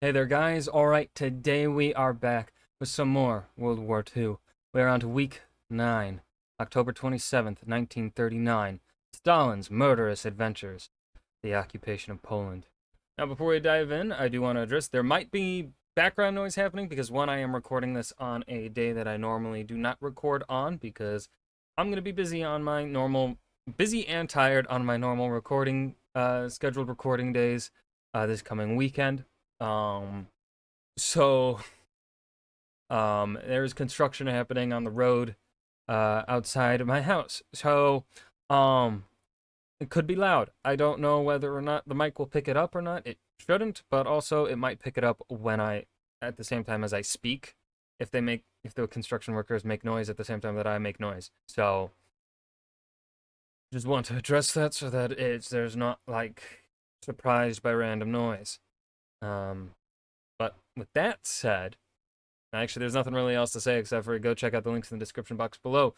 Hey there, guys. Alright, today we are back with some more World War II. We're on to week 9, October 27th, 1939. Stalin's murderous adventures, the occupation of Poland. Now, before we dive in, I do want to address there might be background noise happening because, one, I am recording this on a day that I normally do not record on because I'm going to be busy and tired on my normal scheduled recording days this coming weekend. Um, so there's construction happening on the road outside of my house. So um, it could be loud. I don't know whether or not the mic will pick it up or not. It shouldn't, but also it might pick it up at the same time as I speak, if the construction workers make noise at the same time that I make noise. So just want to address that so that there's not like surprised by random noise. Um, but with that said, actually, there's nothing really else to say except for go check out the links in the description box below.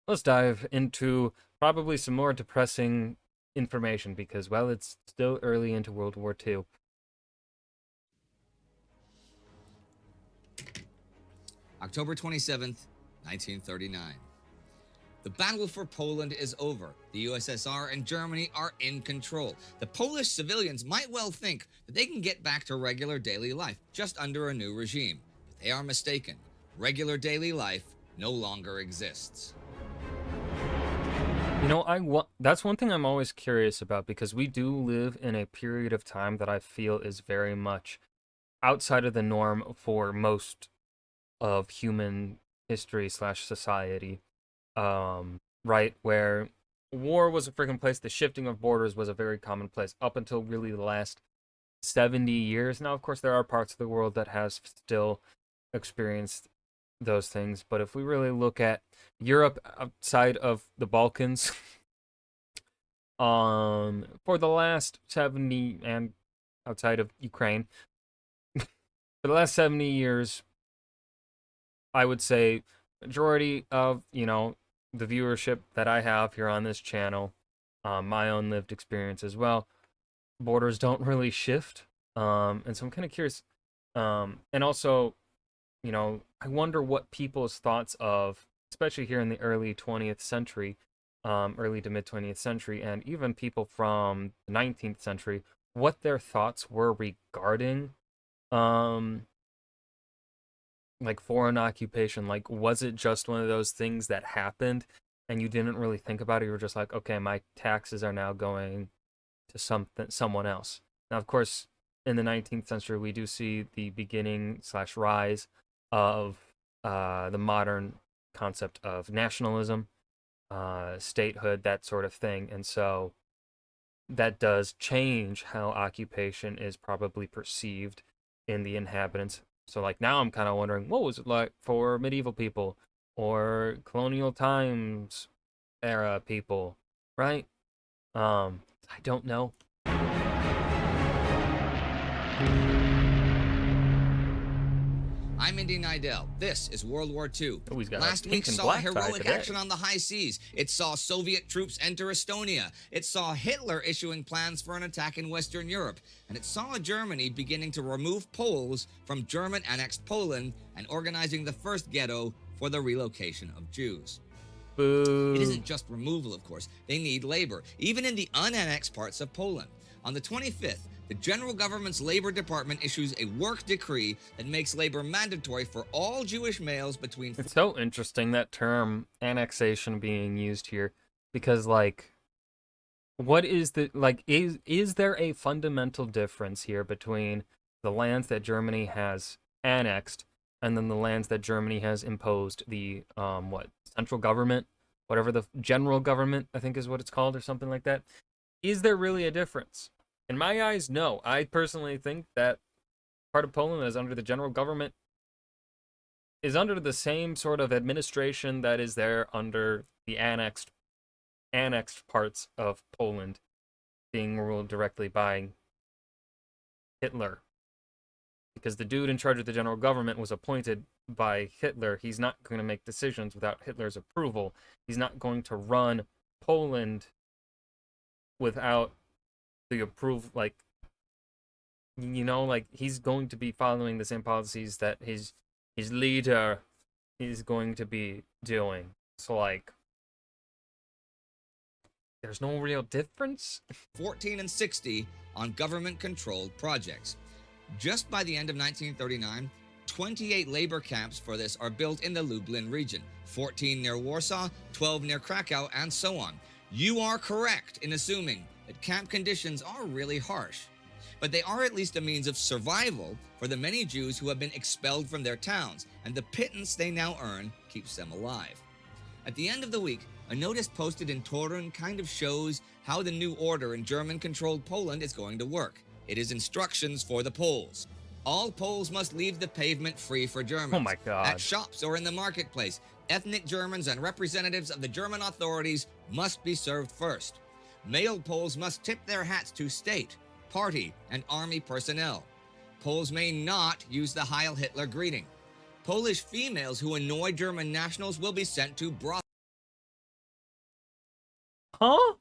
Let's dive into probably some more depressing information because, well, it's still early into World War II. October 27th, 1939. The battle for Poland is over. The USSR and Germany are in control. The Polish civilians might well think that they can get back to regular daily life just under a new regime. But they are mistaken. Regular daily life no longer exists. You know, that's one thing I'm always curious about because we do live in a period of time that I feel is very much outside of the norm for most of human history/society. Right, where war was a freaking place. The shifting of borders was a very commonplace up until really the last 70 years. Now, of course, there are parts of the world that has still experienced those things, but if we really look at Europe outside of the Balkans, for the last 70 and outside of Ukraine, for the last 70 years, I would say majority of, the viewership that I have here on this channel, my own lived experience as well, borders don't really shift. And so I'm kind of curious. And also, I wonder what people's thoughts of, especially here in the early 20th century, early to mid 20th century, and even people from the 19th century, what their thoughts were regarding um, like foreign occupation. Like, was it just one of those things that happened and you didn't really think about it? You were just like, okay, my taxes are now going to someone else. Now, of course, in the 19th century, we do see the beginning/rise of the modern concept of nationalism, statehood, that sort of thing. And so that does change how occupation is probably perceived in the inhabitants. So, like, now I'm kind of wondering, what was it like for medieval people or colonial times era people, right? I don't know. I'm Indy Nidell. This is World War II. Oh, he's got Last a week pink and saw black tie heroic today. action on the high seas. It saw Soviet troops enter Estonia. It saw Hitler issuing plans for an attack in Western Europe. And it saw Germany beginning to remove Poles from German-annexed Poland and organizing the first ghetto for the relocation of Jews. Boo. It isn't just removal, of course. They need labor, even in the unannexed parts of Poland. On the 25th, the General Government's Labor Department issues a work decree that makes labor mandatory for all Jewish males between... It's so interesting, that term annexation being used here, because, like, what is the, like, is there a fundamental difference here between the lands that Germany has annexed and then the lands that Germany has imposed the, central government, whatever, the general government, I think is what it's called, or something like that? Is there really a difference? In my eyes, no. I personally think that part of Poland that is under the general government is under the same sort of administration that is there under the annexed parts of Poland being ruled directly by Hitler. Because the dude in charge of the general government was appointed by Hitler. He's not going to make decisions without Hitler's approval. He's not going to run Poland without the approval, like, you know, like he's going to be following the same policies that his leader is going to be doing. So like, there's no real difference. 14 and 60 on government-controlled projects. Just by the end of 1939, 28 labor camps for this are built in the Lublin region, 14 near Warsaw, 12 near Krakow, and so on. You are correct in assuming that camp conditions are really harsh, but they are at least a means of survival for the many Jews who have been expelled from their towns, and the pittance they now earn keeps them alive. At the end of the week, a notice posted in Torun kind of shows how the new order in German-controlled Poland is going to work. It is instructions for the Poles. All Poles must leave the pavement free for Germans. Oh my God. At shops or in the marketplace, ethnic Germans and representatives of the German authorities must be served first. Male Poles must tip their hats to state, party, and army personnel. Poles may not use the Heil Hitler greeting. Polish females who annoy German nationals will be sent to Huh?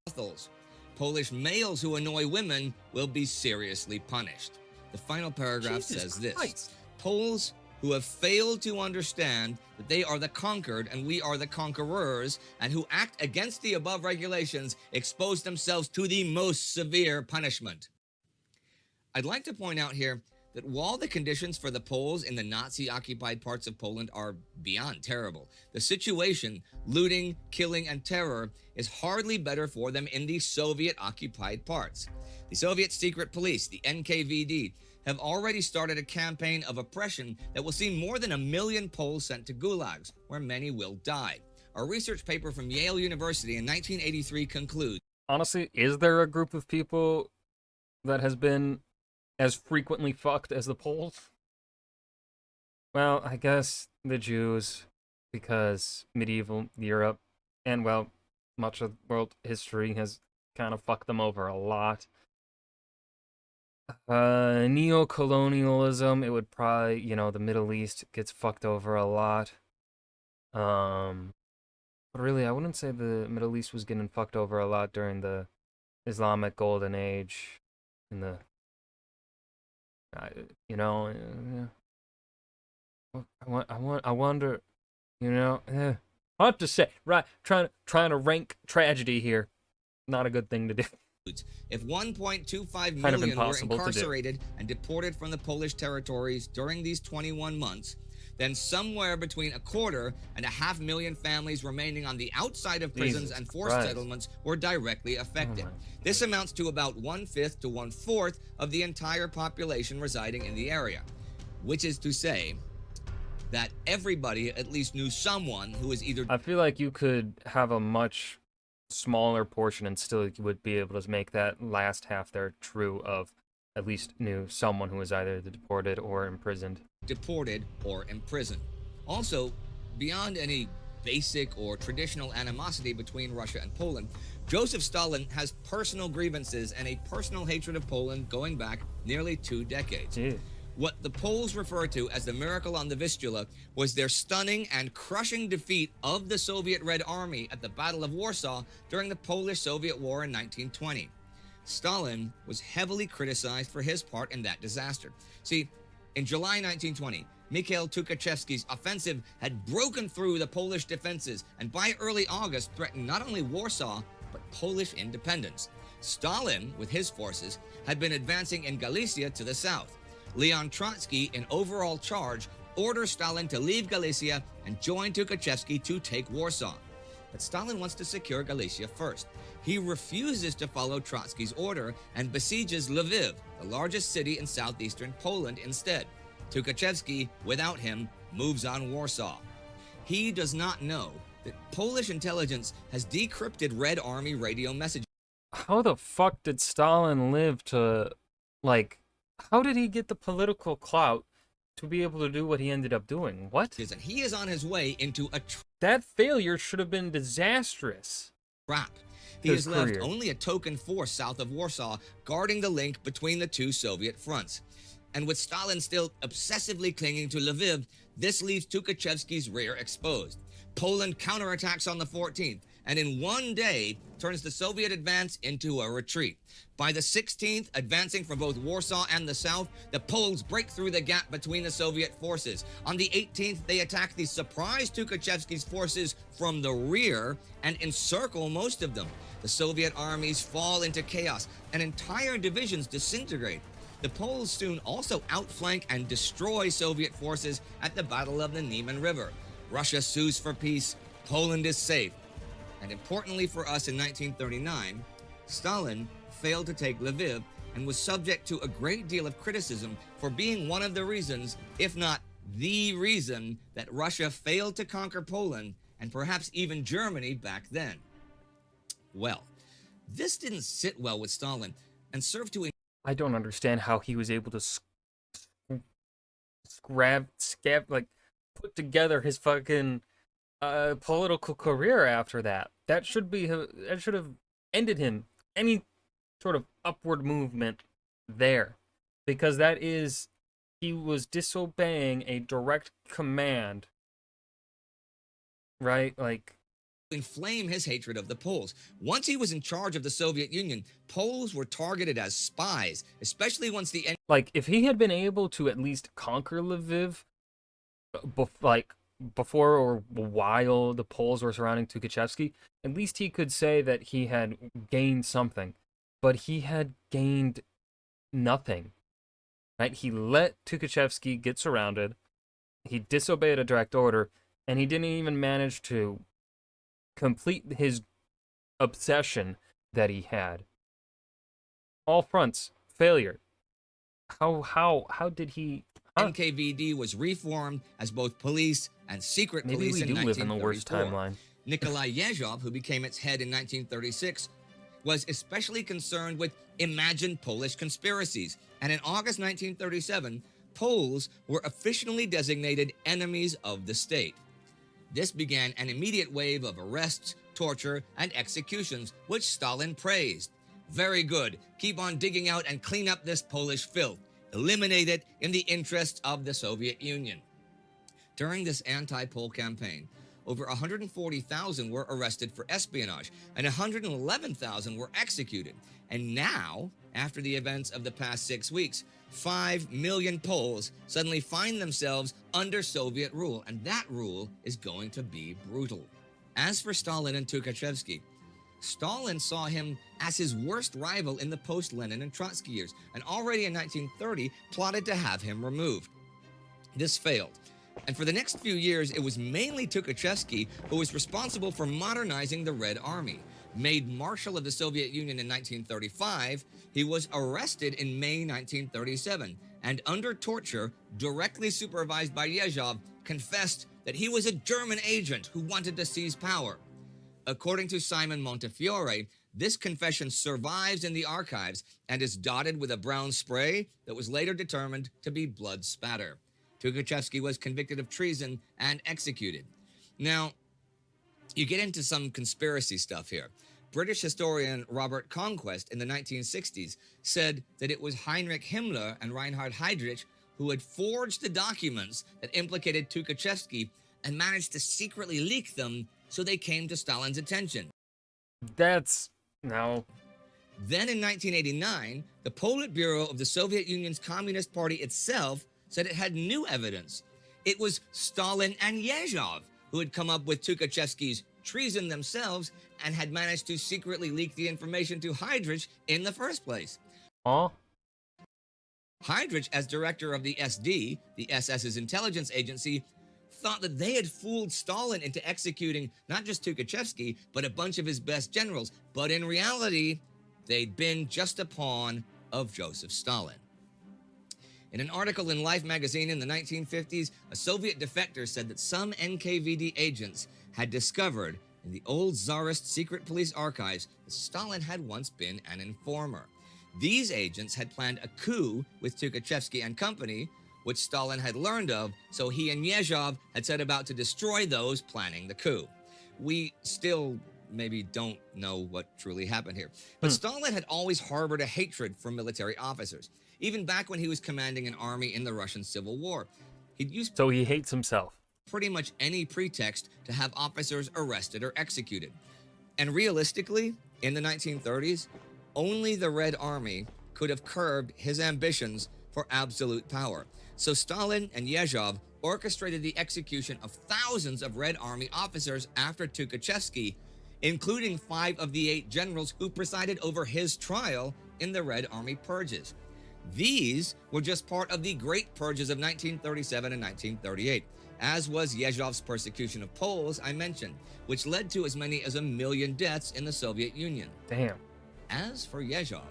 brothels. Polish males who annoy women will be seriously punished. The final paragraph says this: Poles who have failed to understand that they are the conquered and we are the conquerors, and who act against the above regulations, expose themselves to the most severe punishment. I'd like to point out here that while the conditions for the Poles in the Nazi-occupied parts of Poland are beyond terrible, the situation, looting, killing, and terror, is hardly better for them in the Soviet-occupied parts. The Soviet secret police, the NKVD, have already started a campaign of oppression that will see more than 1 million Poles sent to gulags, where many will die. A research paper from Yale University in 1983 concludes, Honestly, is there a group of people that has been as frequently fucked as the Poles? Well, I guess the Jews, because medieval Europe and, well, much of world history has kind of fucked them over a lot. Neo-colonialism, it would probably, you know, the Middle East gets fucked over a lot. But really, I wouldn't say the Middle East was getting fucked over a lot during the Islamic Golden Age, in the, you know, I wonder, you know, hard to say, right? Trying to rank tragedy here, not a good thing to do. if 1.25 Kind of million were impossible to do. incarcerated and deported from the Polish territories during these 21 months, then somewhere between 250,000 families remaining on the outside of prisons Jesus and forced Christ. settlements were directly affected. Oh my This amounts to about 1/5 to 1/4 of the entire population residing in the area, which is to say that everybody at least knew someone who was either I feel like you could have a much smaller portion and still you would be able to make that last half there true of at least knew someone who was either deported or imprisoned. deported or imprisoned. Also, beyond any basic or traditional animosity between Russia and Poland, Joseph Stalin has personal grievances and a personal hatred of Poland going back nearly 2 decades. Gee. What the Poles refer to as the miracle on the Vistula was their stunning and crushing defeat of the Soviet Red Army at the Battle of Warsaw during the Polish-Soviet War in 1920. Stalin was heavily criticized for his part in that disaster. See, in July 1920, Mikhail Tukhachevsky's offensive had broken through the Polish defenses and by early August threatened not only Warsaw, but Polish independence. Stalin, with his forces, had been advancing in Galicia to the south. Leon Trotsky, in overall charge, orders Stalin to leave Galicia and join Tukhachevsky to take Warsaw. But Stalin wants to secure Galicia first. He refuses to follow Trotsky's order and besieges Lviv, the largest city in southeastern Poland, instead. Tukhachevsky, without him, moves on Warsaw. He does not know that Polish intelligence has decrypted Red Army radio messages. How the fuck did Stalin live to, like, how did he get the political clout to be able to do what he ended up doing? What? And he is on his way into a That failure should have been disastrous. trap. He His has left career. only a token force south of Warsaw, guarding the link between the two Soviet fronts. And with Stalin still obsessively clinging to Lviv, this leaves Tukhachevsky's rear exposed. Poland counterattacks on the 14th, and in one day, turns the Soviet advance into a retreat. By the 16th, advancing from both Warsaw and the south, the Poles break through the gap between the Soviet forces. On the 18th, they attack the surprised Tukhachevsky's forces from the rear and encircle most of them. The Soviet armies fall into chaos, and entire divisions disintegrate. The Poles soon also outflank and destroy Soviet forces at the Battle of the Niemen River. Russia sues for peace, Poland is safe. And importantly for us in 1939, Stalin failed to take Lviv and was subject to a great deal of criticism for being one of the reasons, if not the reason, that Russia failed to conquer Poland and perhaps even Germany back then. Well, this didn't sit well with Stalin and served to I don't understand how he was able to put together his fucking political career after that. That should have ended him any sort of upward movement there, because he was disobeying a direct command, right? Like, inflame his hatred of the Poles. Once he was in charge of the Soviet Union, Poles were targeted as spies, especially once the like if he had been able to at least conquer Lviv, before or while the Poles were surrounding Tukhachevsky, at least he could say that he had gained something. But he had gained nothing, right? He let Tukhachevsky get surrounded, he disobeyed a direct order, and he didn't even manage to complete his obsession that he had. All fronts, failure. How did he... NKVD was reformed as both police and secret police in 1934. Maybe we do live in the worst timeline. Nikolai Yezhov, who became its head in 1936, was especially concerned with imagined Polish conspiracies. And in August 1937, Poles were officially designated enemies of the state. This began an immediate wave of arrests, torture, and executions, which Stalin praised. Very good. Keep on digging out and clean up this Polish filth. Eliminate it in the interests of the Soviet Union. During this anti-Pole campaign, over 140,000 were arrested for espionage, and 111,000 were executed. And now, after the events of the past 6 weeks, 5 million Poles suddenly find themselves under Soviet rule, and that rule is going to be brutal. As for Stalin and Tukhachevsky, Stalin saw him as his worst rival in the post-Lenin and Trotsky years, and already in 1930 plotted to have him removed. This failed, and for the next few years, it was mainly Tukhachevsky who was responsible for modernizing the Red Army. Made Marshal of the Soviet Union in 1935, he was arrested in May 1937, and under torture, directly supervised by Yezhov, confessed that he was a German agent who wanted to seize power. According to Simon Montefiore, this confession survives in the archives and is dotted with a brown spray that was later determined to be blood spatter. Tukhachevsky was convicted of treason and executed. Now, you get into some conspiracy stuff here. British historian Robert Conquest in the 1960s said that it was Heinrich Himmler and Reinhard Heydrich who had forged the documents that implicated Tukhachevsky and managed to secretly leak them so they came to Stalin's attention. No. Then in 1989, the Politburo of the Soviet Union's Communist Party itself said it had new evidence. It was Stalin and Yezhov who had come up with Tukhachevsky's treason themselves and had managed to secretly leak the information to Heydrich in the first place. Heydrich, as director of the SD, the SS's intelligence agency, thought that they had fooled Stalin into executing not just Tukhachevsky, but a bunch of his best generals. But in reality, they'd been just a pawn of Joseph Stalin. In an article in Life magazine in the 1950s, a Soviet defector said that some NKVD agents had discovered in the old Tsarist secret police archives that Stalin had once been an informer. These agents had planned a coup with Tukhachevsky and company, which Stalin had learned of, so he and Yezhov had set about to destroy those planning the coup. We still maybe don't know what truly happened here. But Stalin had always harbored a hatred for military officers, even back when he was commanding an army in the Russian Civil War. So he hates himself. Pretty much any pretext to have officers arrested or executed. And realistically, In the 1930s, only the Red Army could have curbed his ambitions for absolute power. So Stalin and Yezhov orchestrated the execution of thousands of Red Army officers after Tukhachevsky, including 5 of the 8 generals who presided over his trial in the Red Army purges. These were just part of the Great Purges of 1937 and 1938, as was Yezhov's persecution of Poles I mentioned, which led to as many as 1 million deaths in the Soviet Union. Damn. As for Yezhov,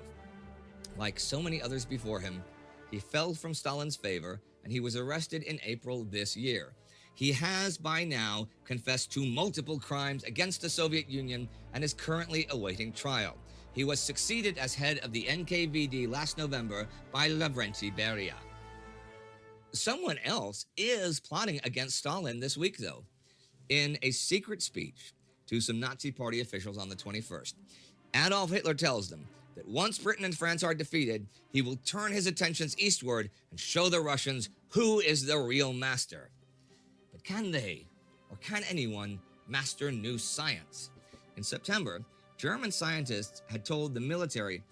like so many others before him, he fell from Stalin's favor and he was arrested in April this year. He has by now confessed to multiple crimes against the Soviet Union and is currently awaiting trial. He was succeeded as head of the NKVD last November by Lavrentiy Beria. Someone else is plotting against Stalin this week, though. In a secret speech to some Nazi Party officials on the 21st, Adolf Hitler tells them that once Britain and France are defeated, he will turn his attentions eastward and show the Russians who is the real master. But can they, or can anyone, master new science? In September, German scientists had told the military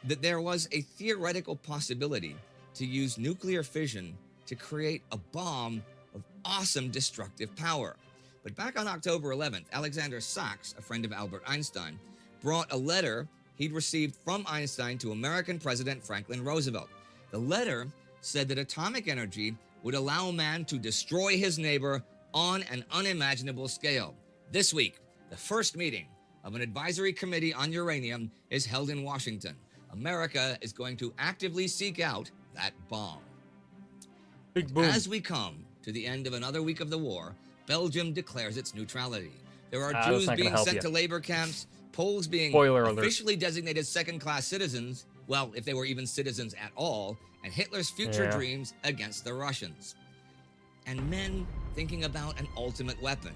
that there was a theoretical possibility to use nuclear fission to create a bomb of awesome destructive power. But back on October 11th, Alexander Sachs, a friend of Albert Einstein, brought a letter he'd received from Einstein to American President Franklin Roosevelt. The letter said that atomic energy would allow man to destroy his neighbor on an unimaginable scale. This week, the first meeting of an advisory committee on uranium is held in Washington. America is going to actively seek out that bomb. Big boom. As we come to the end of another week of the war, Belgium declares its neutrality. There are That's Jews not gonna being help sent you. to labor camps, Poles being Spoiler alert. officially designated second-class citizens, well, if they were even citizens at all, and Hitler's future Yeah. dreams against the Russians. And men thinking about an ultimate weapon.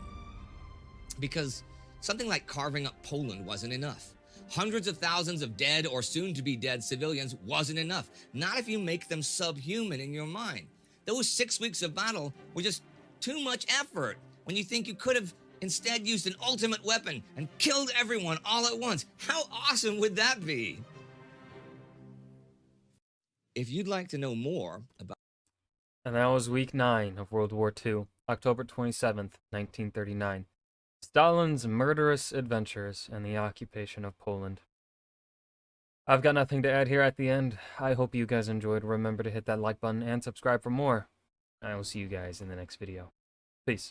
Because something like carving up Poland wasn't enough. Hundreds of thousands of dead or soon-to-be-dead civilians wasn't enough. Not if you make them subhuman in your mind. Those 6 weeks of battle were just too much effort when you think you could have instead used an ultimate weapon and killed everyone all at once. How awesome would that be? If you'd like to know more about And that was week 9 of World War II, October 27th, 1939. Stalin's murderous adventures and the occupation of Poland. I've got nothing to add here at the end. I hope you guys enjoyed. Remember to hit that like button and subscribe for more. I will see you guys in the next video. Peace.